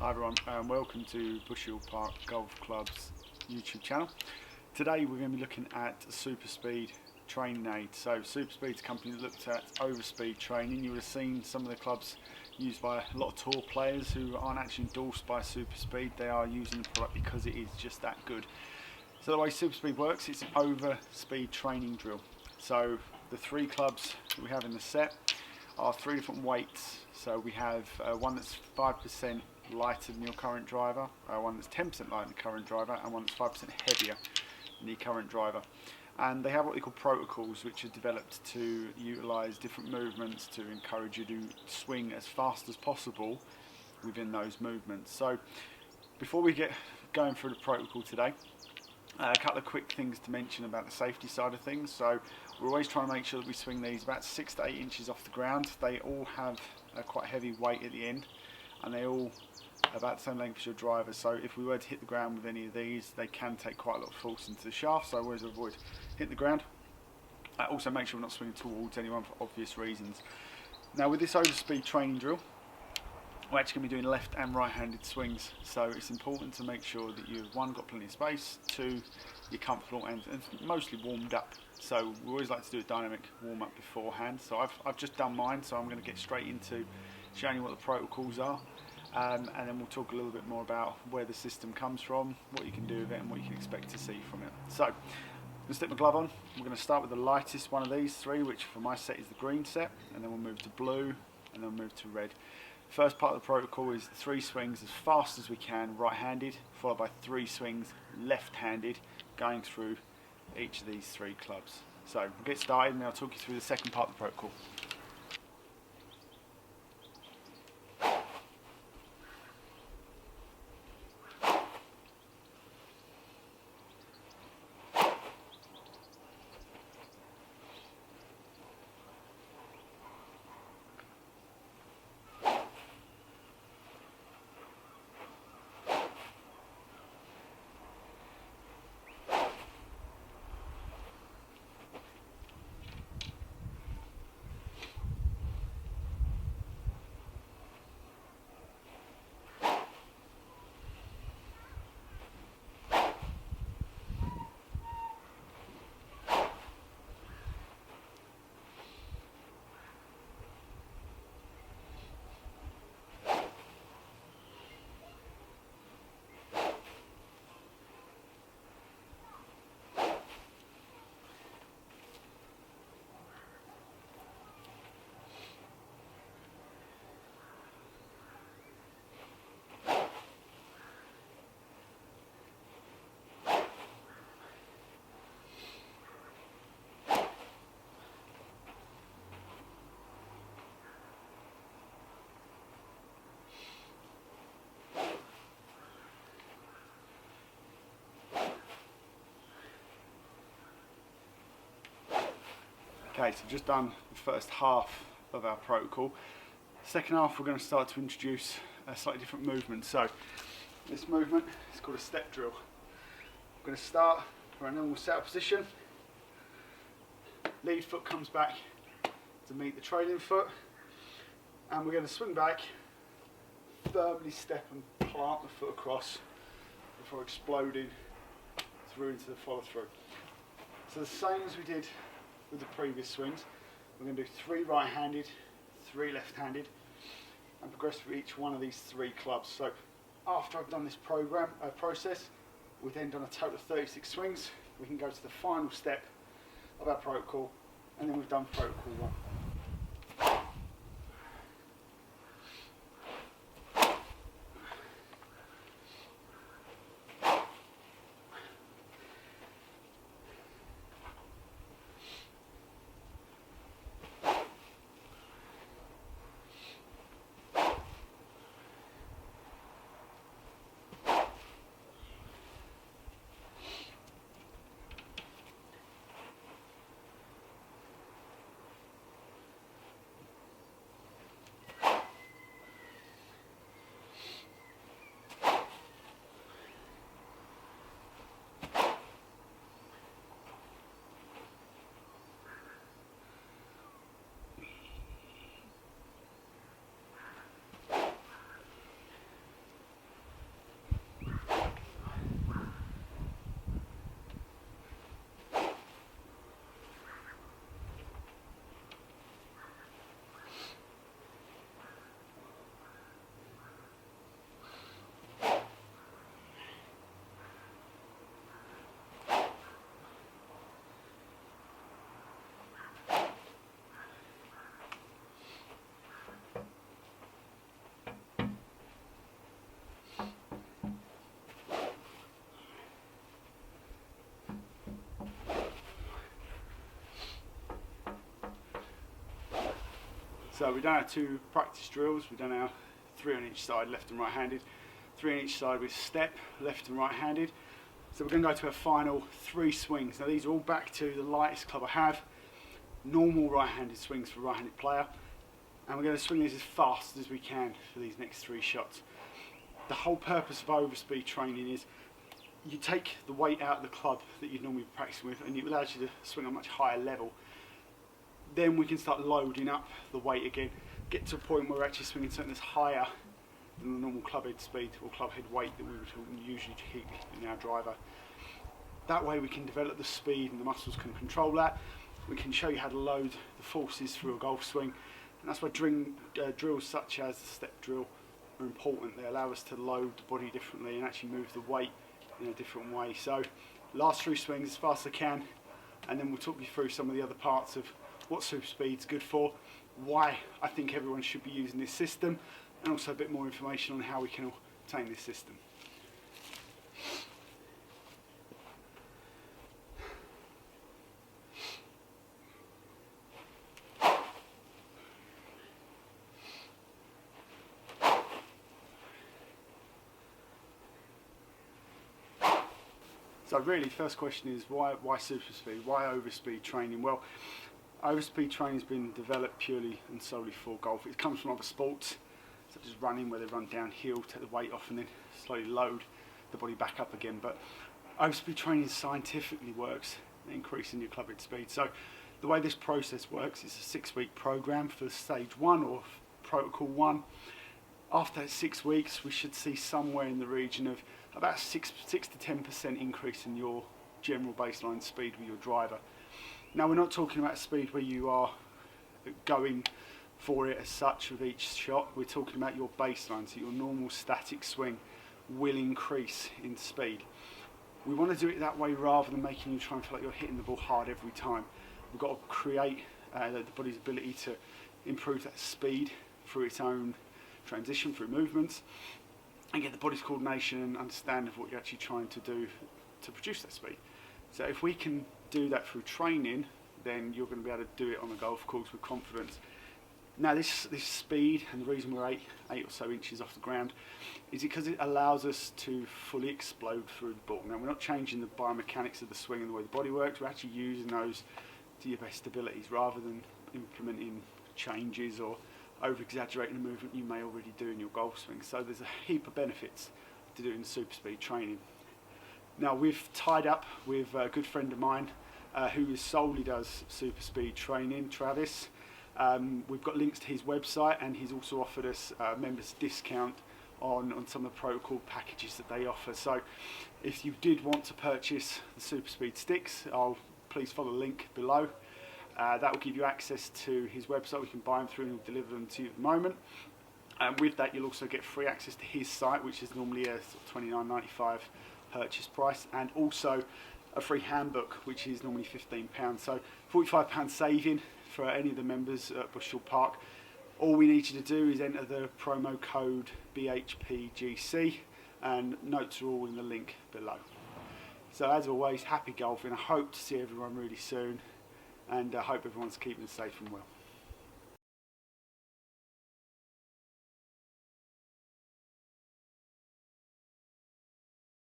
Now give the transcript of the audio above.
Hi everyone, and welcome to Bushill Park Golf Club's YouTube channel. Today we're going to be looking at Super Speed training aid. So Super Speed's a company that looked at overspeed training. You would have seen some of the clubs used by a lot of tour players who aren't actually endorsed by Super Speed. They are using the product because it is just that good. So the way Super Speed works, it's an overspeed training drill. So the three clubs that we have in the set are three different weights. So we have one that's 5% lighter than your current driver, one that's 10% lighter than the current driver, and one that's 5% heavier than the current driver. And they have what they call protocols, which are developed to utilise different movements to encourage you to swing as fast as possible within those movements. So before we get going through the protocol today, a couple of quick things to mention about the safety side of things. So we're always trying to make sure that we swing these about 6 to 8 inches off the ground. They all have a quite heavy weight at the end, and they all about the same length as your driver. So if we were to hit the ground with any of these, they can take quite a lot of force into the shaft, so I always avoid hitting the ground. Also make sure we're not swinging towards anyone for obvious reasons. Now with this overspeed training drill, we're actually going to be doing left and right-handed swings, so it's important to make sure that you've, one, got plenty of space, two, you're comfortable and mostly warmed up. So we always like to do a dynamic warm-up beforehand. So I've just done mine, so I'm going to get straight into showing you what the protocols are, and then we'll talk a little bit more about where the system comes from, what you can do with it and what you can expect to see from it. So I'm going to stick my glove on. We're going to start with the lightest one of these three, which for my set is the green set, and then we'll move to blue, and then we'll move to red. First part of the protocol is 3 swings as fast as we can right-handed, followed by 3 swings left-handed, going through each of these 3 clubs. So we'll get started and then I'll talk you through the second part of the protocol. Okay, so just done the first half of our protocol. Second half, we're going to start to introduce a slightly different movement. So this movement is called a step drill. We're going to start for a normal setup position. Lead foot comes back to meet the trailing foot, and we're going to swing back, firmly step and plant the foot across before exploding through into the follow through. So the same as we did with the previous swings, we're going to do 3 right-handed, 3 left-handed, and progress through each one of these 3 clubs. So after I've done this process, we've then done a total of 36 swings. We can go to the final step of our protocol, and then we've done protocol 1. So we've done our 2 practice drills. We've done our 3 on each side, left and right handed, 3 on each side with step, left and right handed. So we're going to go to our final 3 swings. Now these are all back to the lightest club I have, normal right-handed swings for a right-handed player, and we're going to swing these as fast as we can for these next 3 shots. The whole purpose of overspeed training is you take the weight out of the club that you'd normally be practicing with, and it allows you to swing at a much higher level. Then we can start loading up the weight again, get to a point where we're actually swinging something that's higher than the normal club head speed or club head weight that we would usually keep in our driver. That way we can develop the speed and the muscles can control that. We can show you how to load the forces through a golf swing, and that's why drills such as the step drill are important. They allow us to load the body differently and actually move the weight in a different way. So last 3 swings as fast as I can, and then we'll talk you through some of the other parts of what super speed's good for, why I think everyone should be using this system, and also a bit more information on how we can obtain this system. So really, the first question is why super speed? Why overspeed training? Well, overspeed training has been developed purely and solely for golf. It comes from other sports, such as running, where they run downhill, take the weight off, and then slowly load the body back up again. But overspeed training scientifically works at increasing your club head speed. So the way this process works is a 6-week program for stage 1 or protocol 1. After that 6 weeks, we should see somewhere in the region of about 6 to 10% increase in your general baseline speed with your driver. Now we're not talking about speed where you are going for it as such with each shot. We're talking about your baseline, so your normal static swing will increase in speed. We want to do it that way rather than making you try and feel like you're hitting the ball hard every time. We've got to create the body's ability to improve that speed through its own transition, through movements, and get the body's coordination and understanding of what you're actually trying to do to produce that speed. So if we can do that through training, then you're going to be able to do it on the golf course with confidence. Now this speed, and the reason we're 8 or so inches off the ground, is because it allows us to fully explode through the ball. Now we're not changing the biomechanics of the swing and the way the body works, we're actually using those to your best abilities rather than implementing changes or over-exaggerating a movement you may already do in your golf swing. So there's a heap of benefits to doing super speed training. Now we've tied up with a good friend of mine who solely does super speed training, Travis. We've got links to his website, and he's also offered us a members discount on some of the protocol packages that they offer. So if you did want to purchase the super speed sticks, please follow the link below. That will give you access to his website. We can buy them through and he'll deliver them to you at the moment. And with that, you'll also get free access to his site, which is normally a sort of $29.95 purchase price, and also a free handbook, which is normally £15. So £45 saving for any of the members at Bushell Park. All we need you to do is enter the promo code BHPGC, and notes are all in the link below. So as always, happy golfing. I hope to see everyone really soon, and I hope everyone's keeping safe and well.